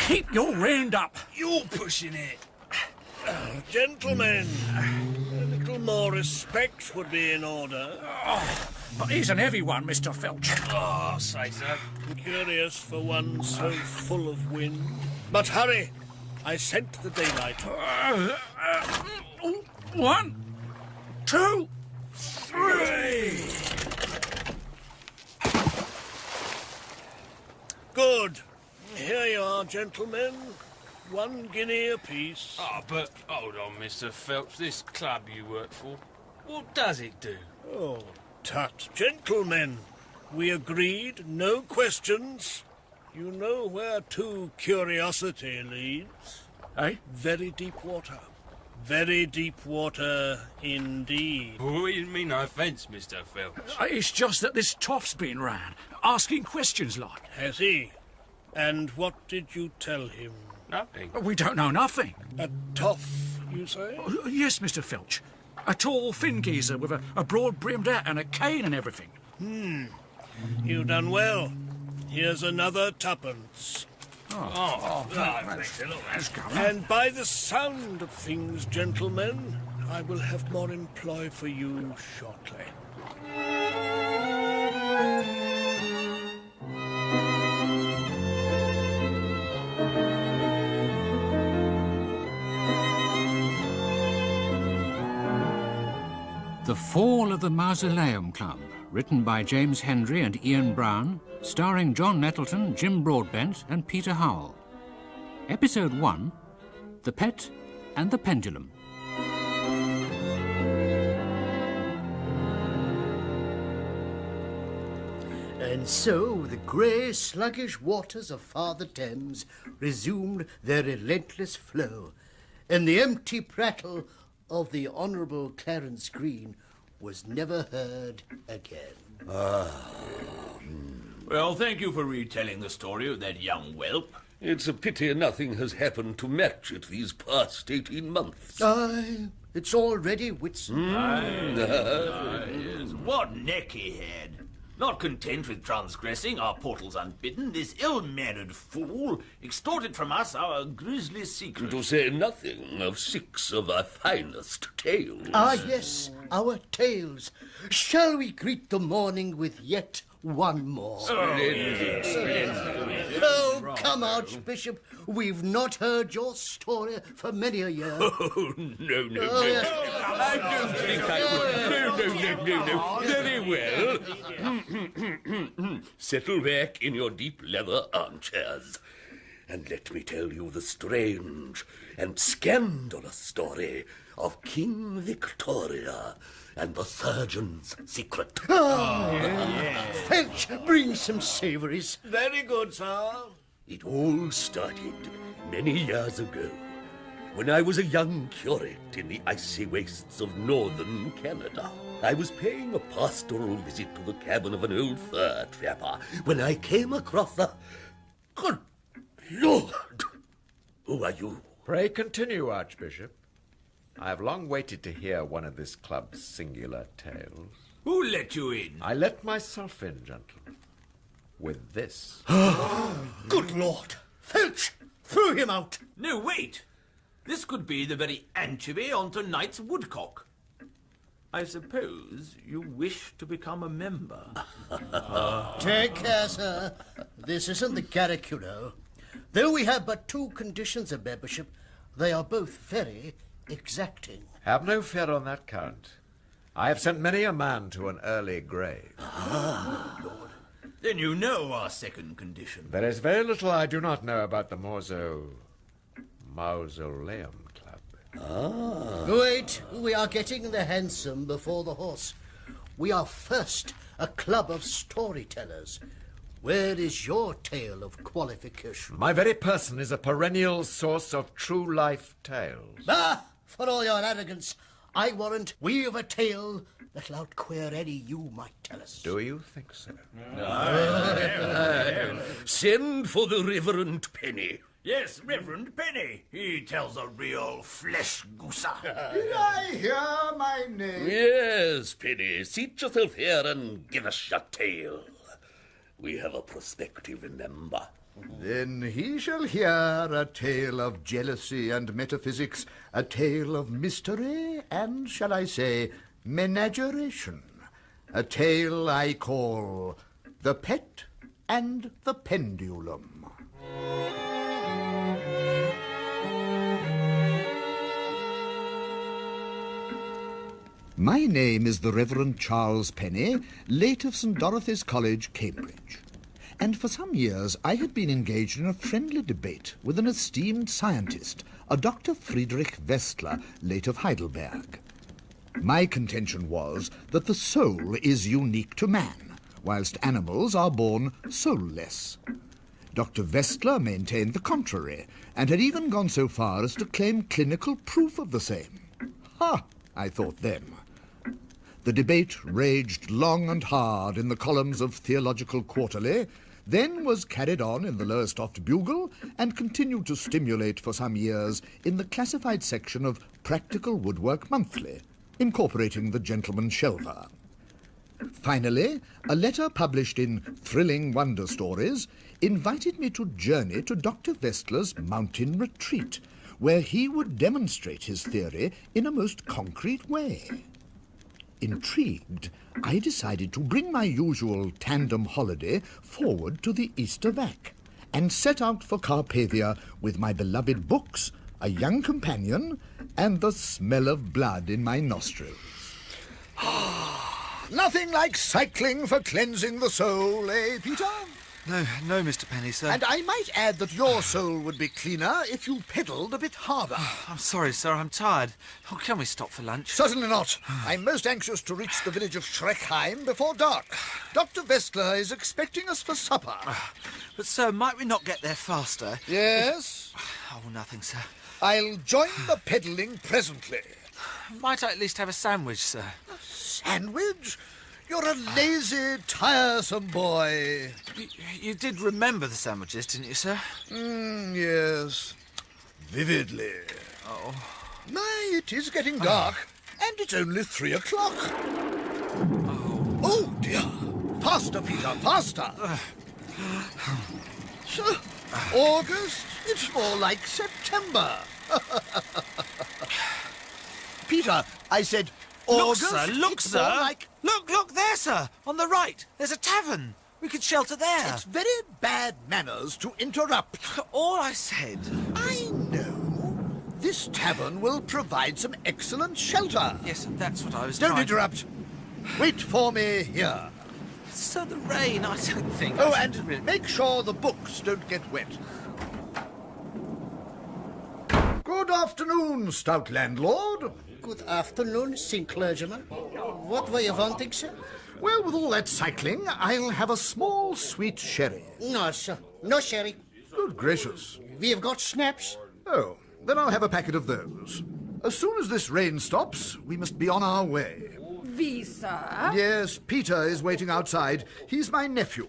Keep your hand up. You're pushing it. Gentlemen, a little more respect would be in order. But he's an heavy one, Mr. Felch. Oh, say so. Curious for one so full of wind. But hurry, I scent the daylight. 1, 2, 3. Good. Here you are, gentlemen. 1 guinea apiece. Oh, but hold on, Mr. Phelps. This club you work for, what does it do? Oh, tut. Gentlemen, we agreed, no questions. You know where to curiosity leads. Eh? Very deep water. Very deep water indeed. Oh, you mean no offence, Mr. Phelps. It's just that this toff's been round, asking questions like. Has he? And what did you tell him? Nothing. We don't know nothing. A toff, you say? Yes, Mr. Felch. A tall, thin geezer with a broad-brimmed hat and a cane and everything. You've done well. Here's another 2pence. Let's go. And by the sound of things, gentlemen, I will have more employ for you shortly. The Fall of the Mausoleum Club, written by James Hendrie and Ian Brown, starring John Nettleton, Jim Broadbent and Peter Howell. Episode 1, The Pet and the Pendulum. And so the grey, sluggish waters of Father Thames resumed their relentless flow, and the empty prattle of the Honourable Clarence Green was never heard again. Well, thank you for retelling the story of that young whelp. It's a pity nothing has happened to match it these past 18 months. Aye, it's already Whitsun. Yes. What neck he had. Not content with transgressing our portals unbidden, this ill-mannered fool extorted from us our grisly secret. To say nothing of 6 of our finest tales. Ah, yes, our tales. Shall we greet the morning with yet one more? Oh, come, Archbishop. We've not heard your story for many a year. Oh, no. Yes. I don't think I would. No. Very well. Settle back in your deep leather armchairs, and let me tell you the strange and scandalous story of King Victoria and the surgeon's secret. Fetch, bring some savouries. Very good, sir. It all started many years ago, when I was a young curate in the icy wastes of northern Canada. I was paying a pastoral visit to the cabin of an old fur trapper when I came across a... Good Lord! Who are you? Pray continue, Archbishop. I have long waited to hear one of this club's singular tales. Who let you in? I let myself in, gentlemen, with this. Good Lord! Felch, throw him out. No, wait. This could be the very anchovy on tonight's woodcock. I suppose you wish to become a member. Take care, sir. This isn't the Garrick, you know. Though we have but 2 conditions of membership, they are both very exacting. Have no fear on that count. I have sent many a man to an early grave. Lord. Then you know our second condition. There is very little I do not know about the Mausoleum Club. Wait, we are getting the hansom before the horse. We are first a club of storytellers. Where is your tale of qualification? My very person is a perennial source of true life tales. Ah, for all your arrogance, I warrant we've a tale that'll outqueer any you might tell us. Do you think so? Send for the Reverend Penny. Yes, Reverend Penny. He tells a real flesh gooser. Did I hear my name? Yes, Penny. Seat yourself here and give us your tale. We have a prospective member. Then he shall hear a tale of jealousy and metaphysics, a tale of mystery and, shall I say, menageration. A tale I call The Pet and the Pendulum. My name is the Reverend Charles Penny, late of St. Dorothy's College, Cambridge. And for some years I had been engaged in a friendly debate with an esteemed scientist, a Dr. Friedrich Westler, late of Heidelberg. My contention was that the soul is unique to man, whilst animals are born soulless. Dr. Westler maintained the contrary, and had even gone so far as to claim clinical proof of the same. Ha! I thought then. The debate raged long and hard in the columns of Theological Quarterly, then was carried on in the Lowestoft Bugle, and continued to stimulate for some years in the classified section of Practical Woodwork Monthly, incorporating the Gentleman Shelver. Finally, a letter published in Thrilling Wonder Stories invited me to journey to Dr. Westler's mountain retreat, where he would demonstrate his theory in a most concrete way. Intrigued, I decided to bring my usual tandem holiday forward to the Easter vac, and set out for Carpathia with my beloved books, a young companion, and the smell of blood in my nostrils. Nothing like cycling for cleansing the soul, eh, Peter? No, Mr. Penny, sir. And I might add that your soul would be cleaner if you pedalled a bit harder. I'm sorry, sir, I'm tired. Oh, can we stop for lunch? Certainly not. I'm most anxious to reach the village of Schreckheim before dark. Dr. Westler is expecting us for supper. But, sir, might we not get there faster? Yes? Oh, nothing, sir. I'll join the pedalling presently. Might I at least have a sandwich, sir? A sandwich? You're a lazy, tiresome boy. You did remember the sandwiches, didn't you, sir? Yes. Vividly. Oh. My, it is getting dark, and it's only 3 o'clock. Oh, dear. Faster, Peter, faster. August? It's more like September. Peter, I said August. Look, sir. Like... Look there, sir. On the right. There's a tavern. We could shelter there. It's very bad manners to interrupt. All I said... I know. This tavern will provide some excellent shelter. Yes, that's what I was Don't trying interrupt. Wait for me here. Sir, the rain, I don't think... Oh, and make sure the books don't get wet. Good afternoon, stout landlord. Good afternoon, St. Clergyman. What were you wanting, sir? Well, with all that cycling, I'll have a small sweet sherry. No, sir. No sherry. Good gracious. We've got schnapps. Oh, then I'll have a packet of those. As soon as this rain stops, we must be on our way. We, sir? Yes, Peter is waiting outside. He's my nephew.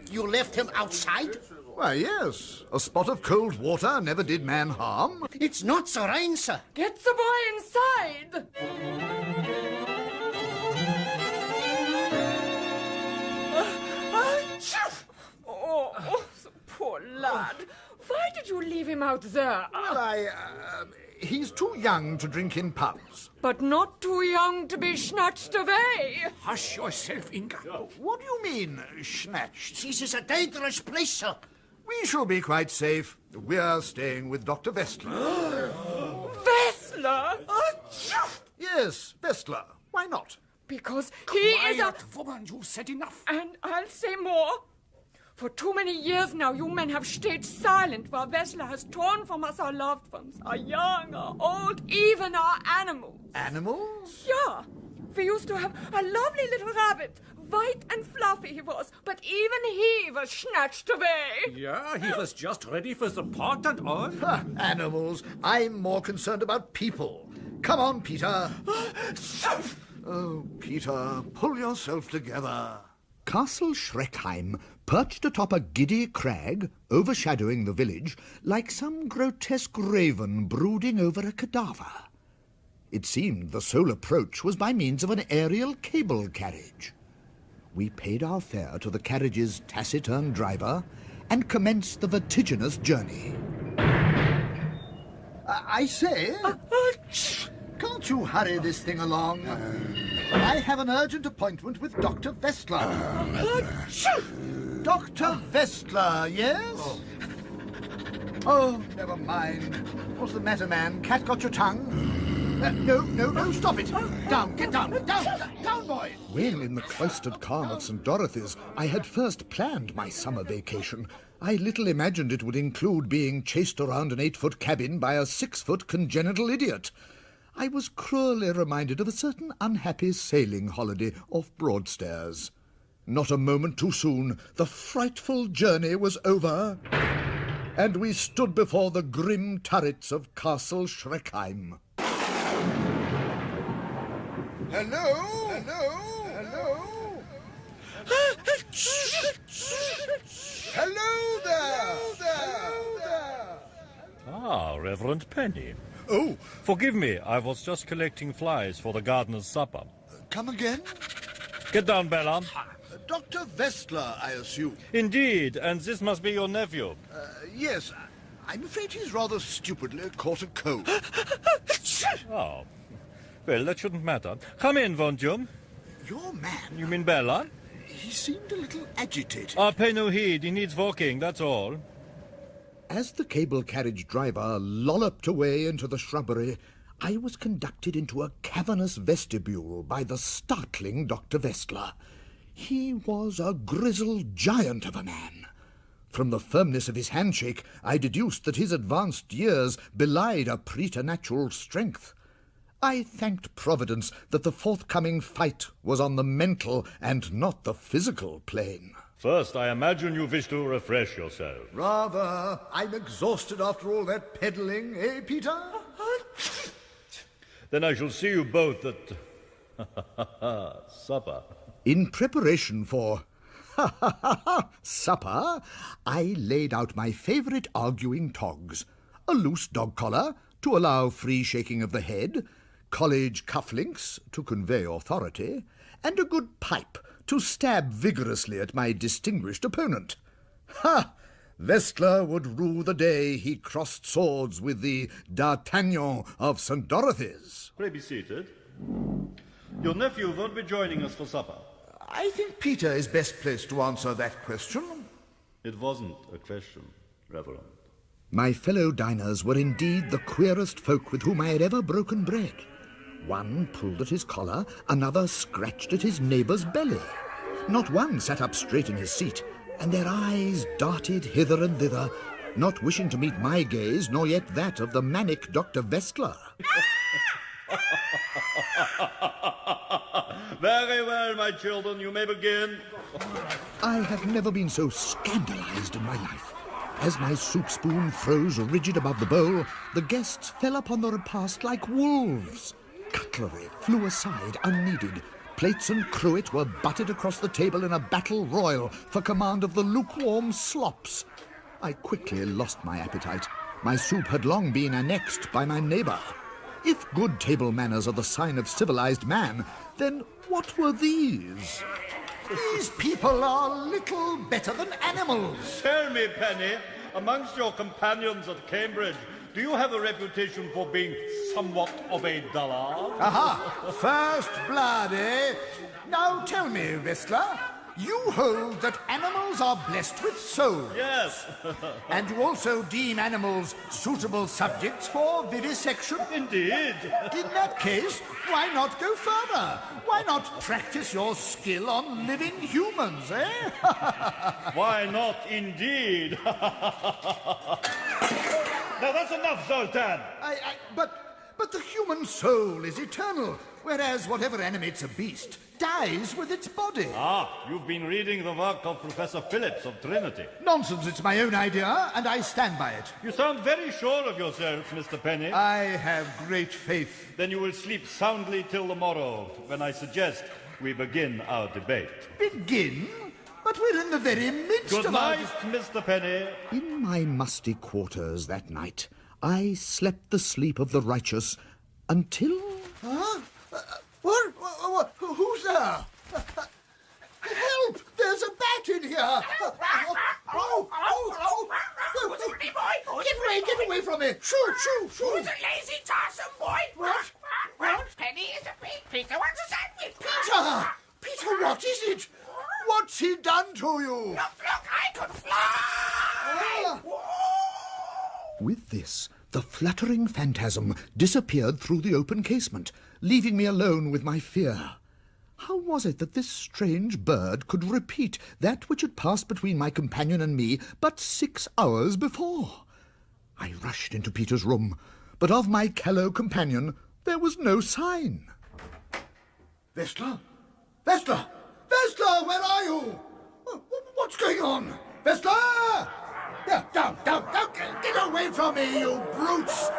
You left him outside? Why, yes. A spot of cold water never did man harm. It's not the rain, sir. Get the boy inside! Oh, the poor lad. Why did you leave him out there? Well, he's too young to drink in pubs. But not too young to be snatched away. Hush yourself, Inga. What do you mean, snatched? This is a dangerous place, sir. We shall be quite safe. We're staying with Dr. Westler. Westler? Yes, Westler. Why not? Because he is a... woman, you said enough. And I'll say more. For too many years now, you men have stayed silent while Westler has torn from us our loved ones, our young, our old, even our animals. Animals? Yeah. We used to have a lovely little rabbit. White and fluffy he was, but even he was snatched away. Yeah, he was just ready for the pot and all. Animals. I'm more concerned about people. Come on, Peter. Oh, Peter, pull yourself together. Castle Schreckheim perched atop a giddy crag, overshadowing the village, like some grotesque raven brooding over a cadaver. It seemed the sole approach was by means of an aerial cable carriage. We paid our fare to the carriage's taciturn driver and commenced the vertiginous journey. I say, can't you hurry this thing along? I have an urgent appointment with Dr. Vestler. Dr. Vestler, yes? Oh, never mind. What's the matter, man? Cat got your tongue? No, stop it. Down, get down, boy. When in the cloistered calm of St. Dorothy's I had first planned my summer vacation, I little imagined it would include being chased around an 8-foot cabin by a 6-foot congenital idiot. I was cruelly reminded of a certain unhappy sailing holiday off Broadstairs. Not a moment too soon, the frightful journey was over, and we stood before the grim turrets of Castle Schreckheim. Hello? Hello there! Ah, Reverend Penny. Oh! Forgive me, I was just collecting flies for the gardener's supper. Come again? Get down, Bella. Dr. Vestler, I assume. Indeed, and this must be your nephew. Yes, I'm afraid he's rather stupidly caught a cold. Oh. Well, that shouldn't matter. Come in, won't you? Your man? You mean Bella? He seemed a little agitated. Pay no heed. He needs walking, that's all. As the cable carriage driver lolloped away into the shrubbery, I was conducted into a cavernous vestibule by the startling Dr. Vestler. He was a grizzled giant of a man. From the firmness of his handshake, I deduced that his advanced years belied a preternatural strength. I thanked Providence that the forthcoming fight was on the mental and not the physical plane. First, I imagine you wish to refresh yourself. Rather. I'm exhausted after all that peddling, eh, Peter? Then I shall see you both at supper. In preparation for supper, I laid out my favourite arguing togs. A loose dog collar to allow free shaking of the head, college cufflinks to convey authority, and a good pipe to stab vigorously at my distinguished opponent. Ha! Vestler would rue the day he crossed swords with the D'Artagnan of St. Dorothy's. Pray be seated. Your nephew won't be joining us for supper. I think Peter is best placed to answer that question. It wasn't a question, Reverend. My fellow diners were indeed the queerest folk with whom I had ever broken bread. One pulled at his collar, another scratched at his neighbour's belly. Not one sat up straight in his seat, and their eyes darted hither and thither, not wishing to meet my gaze, nor yet that of the manic Dr. Vestler. Very well, my children, you may begin. I have never been so scandalized in my life. As my soup spoon froze rigid above the bowl, the guests fell upon the repast like wolves. Cutlery flew aside unneeded. Plates and cruet were butted across the table in a battle royal for command of the lukewarm slops. I quickly lost my appetite. My soup had long been annexed by my neighbour. If good table manners are the sign of civilized man, then what were these? These people are little better than animals. Tell me, Penny, amongst your companions at Cambridge, do you have a reputation for being somewhat of a dullard? Aha! First blood, eh? Now tell me, Vestler, you hold that animals are blessed with souls. Yes. And you also deem animals suitable subjects for vivisection? Indeed. In that case, why not go further? Why not practice your skill on living humans, eh? Why not, indeed? Now that's enough, Zoltan. But the human soul is eternal, whereas whatever animates a beast dies with its body. You've been reading the work of Professor Phillips of Trinity. Nonsense, it's my own idea, and I stand by it. You sound very sure of yourself, Mr. Penny. I have great faith. Then you will sleep soundly till the morrow, when I suggest we begin our debate. Begin? But we're in the very midst Good of night, Mr. Penny. In my musty quarters that night, I slept the sleep of the righteous until... Huh? What? Who's there? Help! There's a bat in here! Get away from me! Shoot! Who's a lazy, tiresome boy? What? Penny is a pig. Peter wants a sandwich. Peter, what is it? What's he done to you? Look, I can fly! With this, the fluttering phantasm disappeared through the open casement, leaving me alone with my fear. How was it that this strange bird could repeat that which had passed between my companion and me but 6 hours before? I rushed into Peter's room, but of my callow companion there was no sign. Vestla? Vestla, where are you? What's going on? Vestla! Down! Get away from me, you brutes!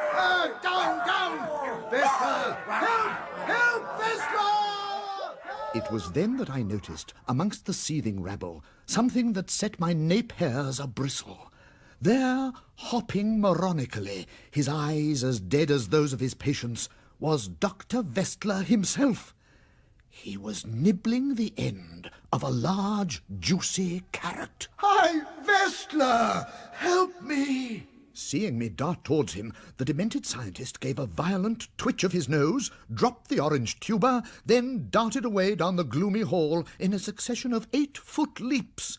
Down! Vestla! Help! Vestla! It was then that I noticed, amongst the seething rabble, something that set my nape hairs a-bristle. There, hopping moronically, his eyes as dead as those of his patients, was Dr. Vestla himself. He was nibbling the end of a large, juicy carrot. Hi, Vestla! Help me! Seeing me dart towards him, the demented scientist gave a violent twitch of his nose, dropped the orange tuber, then darted away down the gloomy hall in a succession of 8-foot leaps.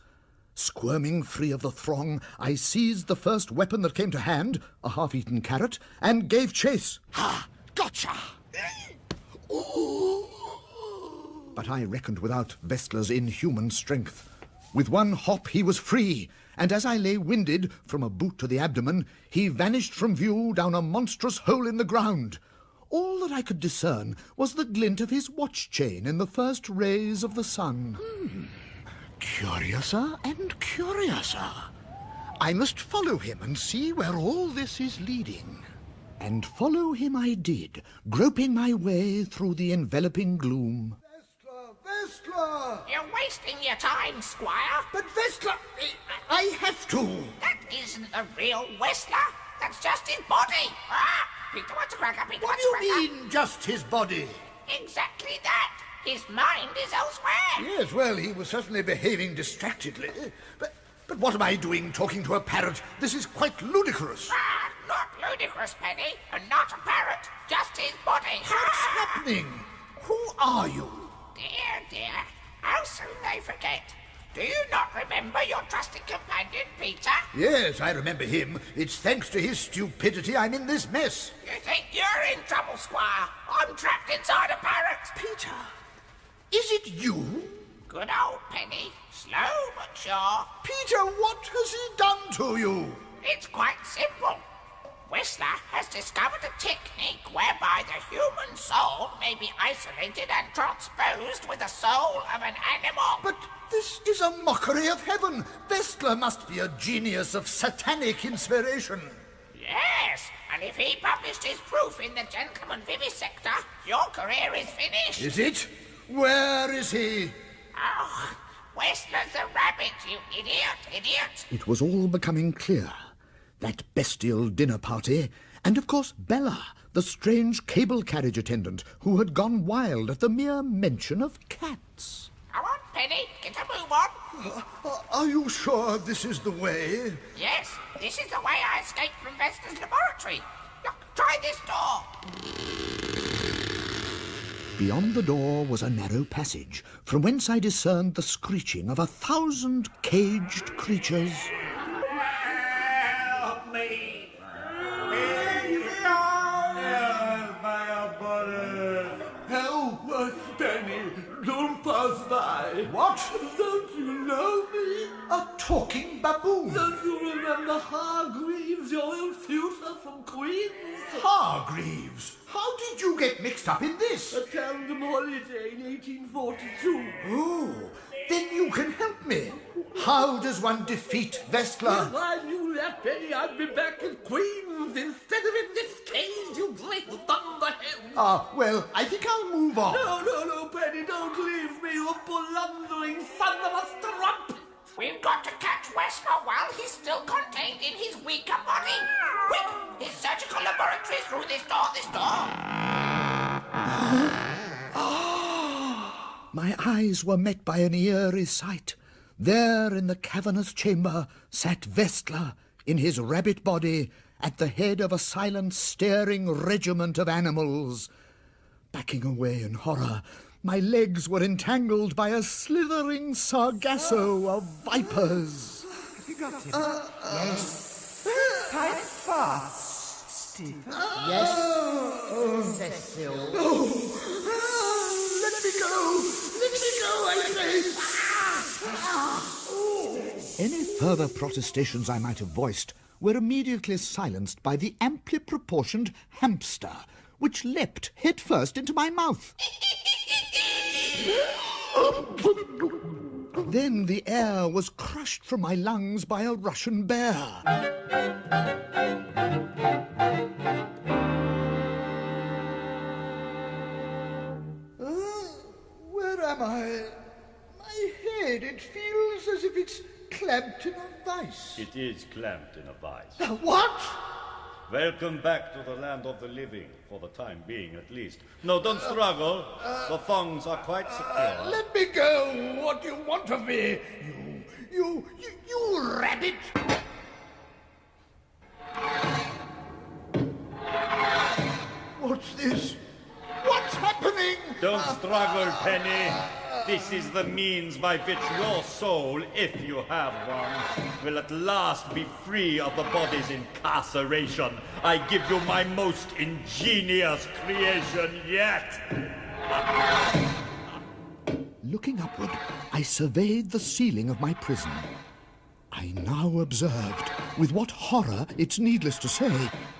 Squirming free of the throng, I seized the first weapon that came to hand, a half-eaten carrot, and gave chase. Ha! Gotcha! But I reckoned without Vestla's inhuman strength. With one hop he was free, and as I lay winded from a boot to the abdomen, he vanished from view down a monstrous hole in the ground. All that I could discern was the glint of his watch chain in the first rays of the sun. Curiouser and curiouser. I must follow him and see where all this is leading. And follow him I did, groping my way through the enveloping gloom. Vestla! You're wasting your time, Squire. But Vestla, I have to. That isn't a real Whistler. That's just his body. Peter wants a cracker. What do you mean, just his body? Exactly that. His mind is elsewhere. Yes, well, he was certainly behaving distractedly. But what am I doing talking to a parrot? This is quite ludicrous. Not ludicrous, Penny, and not a parrot. Just his body. What's happening? Who are you? Dear, how soon they forget. Do you not remember your trusted companion, Peter? Yes, I remember him. It's thanks to his stupidity I'm in this mess. You think you're in trouble, Squire? I'm trapped inside a parrot. Peter, is it you? Good old Penny. Slow but sure. Peter, what has he done to you? It's quite simple. Whistler has discovered a technique whereby the human soul may be isolated and transposed with the soul of an animal. But this is a mockery of heaven. Vestla must be a genius of satanic inspiration. Yes, and if he published his proof in the Gentleman Vivisector, your career is finished. Is it? Where is he? Oh, Whistler's the rabbit, you idiot. It was all becoming clear. That bestial dinner party, and of course Bella, the strange cable carriage attendant who had gone wild at the mere mention of cats. Come on, Penny, get a move on. Are you sure this is the way? Yes, this is the way I escaped from Vester's laboratory. Look, try this door. Beyond the door was a narrow passage, from whence I discerned the screeching of 1,000 caged creatures. Help us, Penny. Don't pass by. What? Don't you know me? A talking baboon. Don't you remember Hargreaves, your old tutor from Queens? Hargreaves? How did you get mixed up in this? A tandem holiday in 1842. Oh, then you can help me. How does one defeat Vestla? If I knew that, Penny, I'd be back at Queens instead of in this cage, you great thunderhead. Well, I think I'll move on. No, Penny, don't leave me, you blundering son of a strumpet. We've got to catch Whistler while he's still contained in his weaker body. Quick, his surgical laboratory is through this door. My eyes were met by an eerie sight. There in the cavernous chamber sat Vestla in his rabbit body at the head of a silent, staring regiment of animals. Backing away in horror, my legs were entangled by a slithering sargasso of vipers. You got him? Yes. Quite fast, Stephen. Yes, Cecil. Let me go! Let me go, I say! Any further protestations I might have voiced were immediately silenced by the amply proportioned hamster, which leapt headfirst into my mouth. Then the air was crushed from my lungs by a Russian bear. Where am I? My head, it feels as if it's clamped in a vice. It is clamped in a vice. What? Welcome back to the land of the living, for the time being at least. No, don't struggle. The thongs are quite secure. Let me go! What do you want of me? You rabbit! What's this? What's happening? Don't struggle, Penny. This is the means by which your soul, if you have one, will at last be free of the body's incarceration. I give you my most ingenious creation yet. Looking upward, I surveyed the ceiling of my prison. I now observed, with what horror it's needless to say,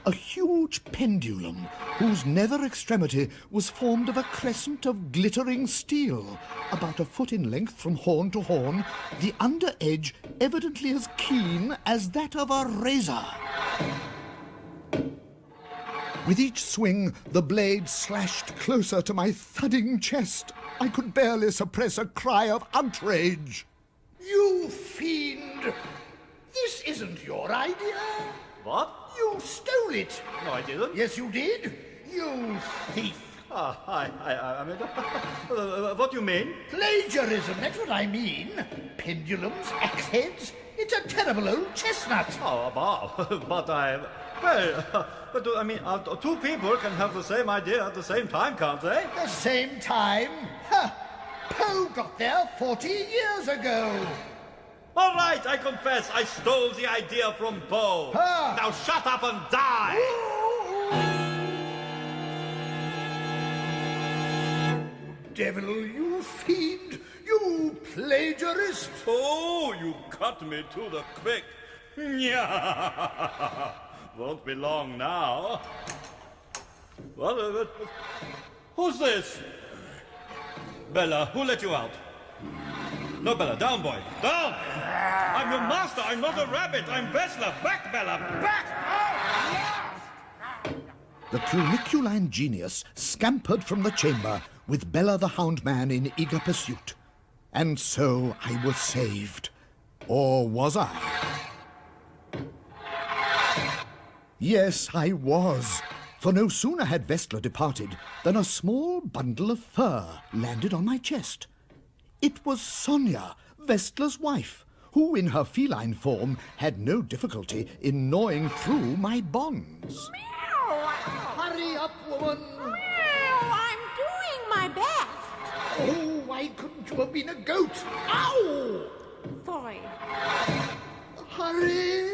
a huge pendulum whose nether extremity was formed of a crescent of glittering steel, about a foot in length from horn to horn, the under edge evidently as keen as that of a razor. With each swing, the blade slashed closer to my thudding chest. I could barely suppress a cry of outrage. You fiend! This isn't your idea. What? You stole it. No, I didn't. Yes, you did. You thief. I mean, what do you mean? Plagiarism, that's what I mean. Pendulums, axe heads. It's a terrible old chestnut. Oh, wow. But I mean, two people can have the same idea at the same time, can't they? The same time? Ha! Poe got there 40 years ago. All right, I confess, I stole the idea from Poe. Ha! Now shut up and die! Devil, you fiend! You plagiarist! Oh, you cut me to the quick. Yeah. Won't be long now. Well, who's this? Bella, who let you out? No, Bella, down, boy, down! I'm your master, I'm not a rabbit, I'm Vestla. Back, Bella, back! The Puniculine genius scampered from the chamber with Bella the Hound Man in eager pursuit. And so I was saved. Or was I? Yes, I was. For no sooner had Vestla departed than a small bundle of fur landed on my chest. It was Sonia, Vestla's wife, who in her feline form had no difficulty in gnawing through my bonds. Hurry up, woman! I'm doing my best. Oh, why couldn't you have been a goat? Ow! Sorry. Hurry!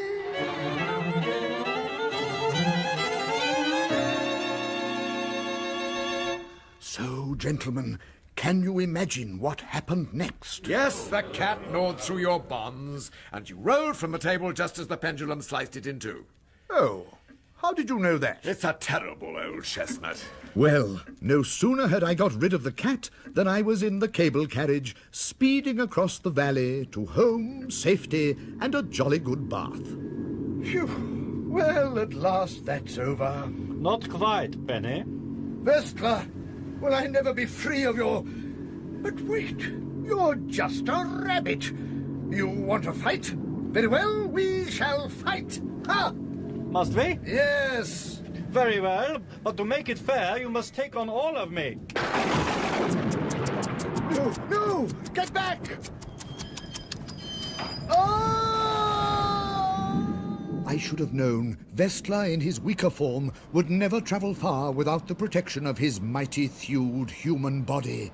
So, gentlemen, can you imagine what happened next? Yes, the cat gnawed through your bonds, and you rolled from the table just as the pendulum sliced it in two. Oh, how did you know that? It's a terrible old chestnut. Well, no sooner had I got rid of the cat than I was in the cable carriage, speeding across the valley to home, safety, and a jolly good bath. Phew. Well, at last that's over. Not quite, Penny. Vestla, will I never be free of your... But wait, you're just a rabbit. You want to fight? Very well, we shall fight. Ha! Must we? Yes. Very well, but to make it fair, you must take on all of me. No, no! Get back! Oh! I should have known Vestla in his weaker form would never travel far without the protection of his mighty thewed human body.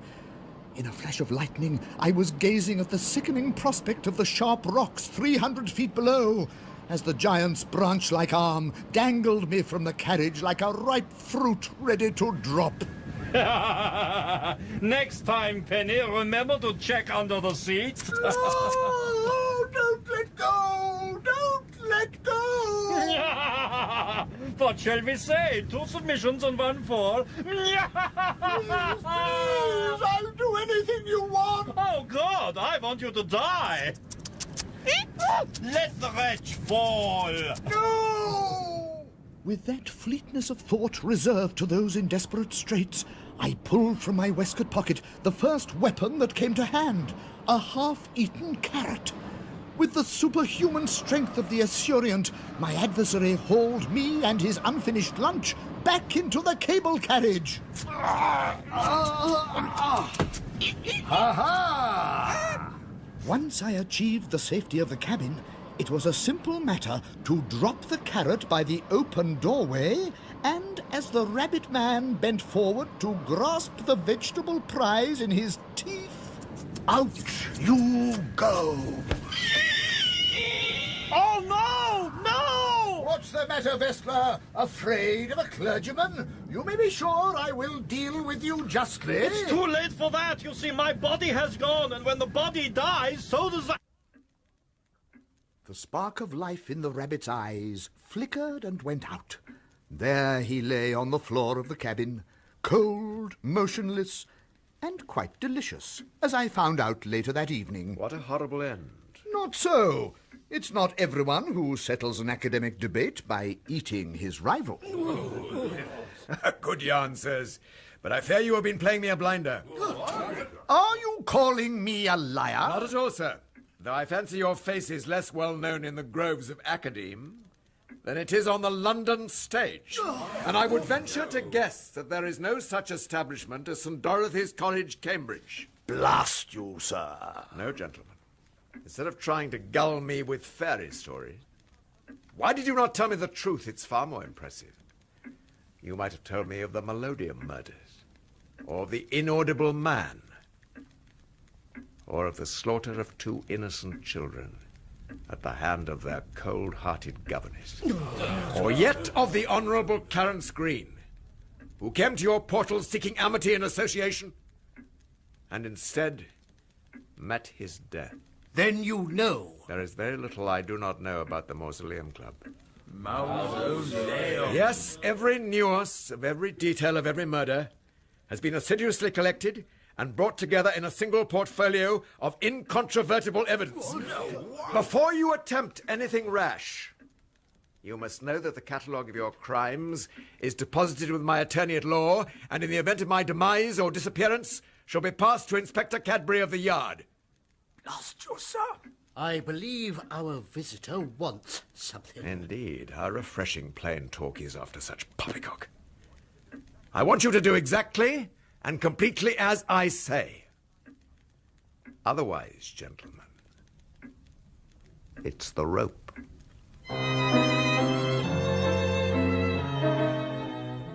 In a flash of lightning, I was gazing at the sickening prospect of the sharp rocks 300 feet below, as the giant's branch-like arm dangled me from the carriage like a ripe fruit ready to drop. Next time, Penny, remember to check under the seat. Oh, don't let go! Don't let go! What shall we say? 2 submissions and 1 fall. Please, I'll do anything you want! Oh, God, I want you to die. Let the wretch fall. No! With that fleetness of thought reserved to those in desperate straits, I pulled from my waistcoat pocket the first weapon that came to hand, a half-eaten carrot. With the superhuman strength of the Assurient, my adversary hauled me and his unfinished lunch back into the cable carriage. Ha-ha! Once I achieved the safety of the cabin, it was a simple matter to drop the carrot by the open doorway, and as the rabbit man bent forward to grasp the vegetable prize in his teeth, out you go! Oh, no! No! What's the matter, Vestla? Afraid of a clergyman? You may be sure I will deal with you justly. It's too late for that. You see, my body has gone, and when the body dies, so does the... The spark of life in the rabbit's eyes flickered and went out. There he lay on the floor of the cabin, cold, motionless, and quite delicious, as I found out later that evening. What a horrible end. Not so. It's not everyone who settles an academic debate by eating his rival. Good yarn, sirs. But I fear you have been playing me a blinder. Are you calling me a liar? Not at all, sir. Though I fancy your face is less well known in the groves of Academe than it is on the London stage. And I would venture to guess that there is no such establishment as St. Dorothy's College, Cambridge. Blast you, sir. No, gentlemen. Instead of trying to gull me with fairy stories, why did you not tell me the truth? It's far more impressive. You might have told me of the Melodium murders, or of the Inaudible Man, or of the slaughter of 2 innocent children at the hand of their cold-hearted governess. Or yet of the Honourable Clarence Green, who came to your portals seeking amity and association, and instead met his death. Then you know. There is very little I do not know about the Mausoleum Club. Mausoleum. Yes, every nuance of every detail of every murder has been assiduously collected and brought together in a single portfolio of incontrovertible evidence. Before you attempt anything rash, you must know that the catalogue of your crimes is deposited with my attorney at law, and in the event of my demise or disappearance, shall be passed to Inspector Cadbury of the Yard. Blast you, sir. I believe our visitor wants something. Indeed, how refreshing plain talk is after such poppycock. I want you to do exactly and completely as I say. Otherwise, gentlemen, it's the rope.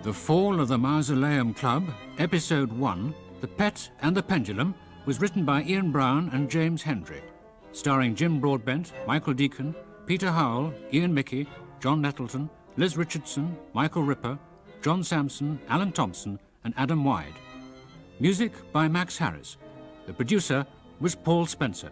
The Fall of the Mausoleum Club, Episode 1, The Pet and the Pendulum, was written by Ian Brown and James Hendrie, starring Jim Broadbent, Michael Deacon, Peter Howell, Ian Mickey, John Nettleton, Liz Richardson, Michael Ripper, John Sampson, Alan Thompson, and Adam Wyde. Music by Max Harris. The producer was Paul Spencer.